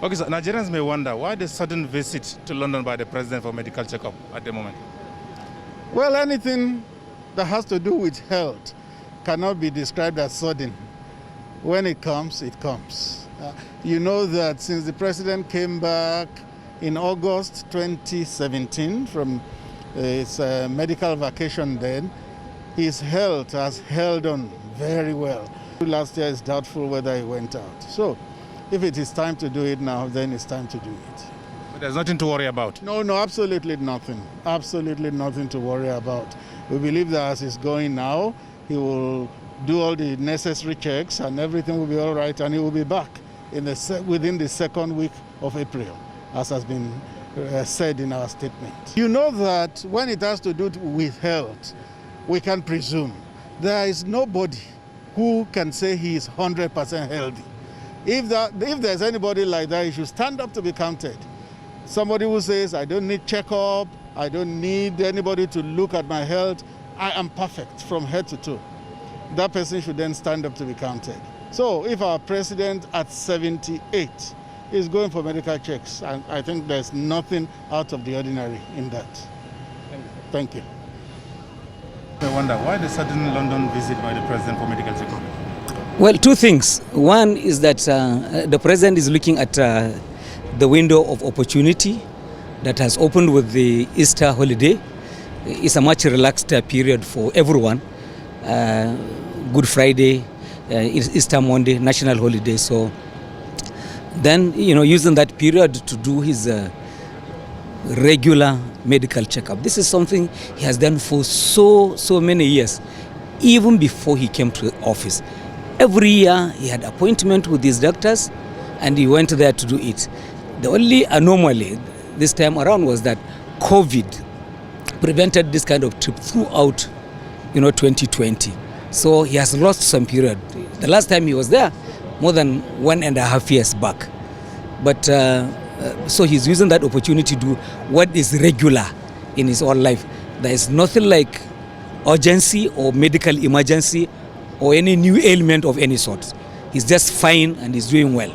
Okay, so Nigerians may wonder why the sudden visit to London by the president for medical checkup at the moment. Well, anything that has to do with health cannot be described as sudden. When it comes, it comes. You know that since the president came back in August 2017 from his medical vacation then, his health has held on very well. Last year it's doubtful whether he went out. So if it is time to do it now, then it's time to do it. But there's nothing to worry about? No, absolutely nothing. Absolutely nothing to worry about. We believe that as it's going now, he will do all the necessary checks and everything will be all right, and he will be back within the second week of April, as has been said in our statement. You know that when it has to do with health, we can presume. There is nobody who can say he is 100% healthy. If there's anybody like that, he should stand up to be counted. Somebody who says, I don't need checkup, I don't need anybody to look at my health, I am perfect from head to toe. That person should then stand up to be counted. So if our president at 78 is going for medical checks, I think there's nothing out of the ordinary in that. Thank you. I wonder why the sudden London visit by the president for medical checkup? Well, two things. One is that the president is looking at the window of opportunity that has opened with the Easter holiday. It's a much relaxed period for everyone. Good Friday, Easter Monday, national holiday. So then, using that period to do his regular medical checkup. This is something he has done for so many years, even before he came to office. Every year he had appointment with his doctors and he went there to do it. The only anomaly this time around was that COVID prevented this kind of trip throughout 2020. So he has lost some period. The last time he was there, more than 1.5 years back. But so he's using that opportunity to do what is regular in his own life. There is nothing like urgency or medical emergency or any new ailment of any sort. He's just fine and he's doing well.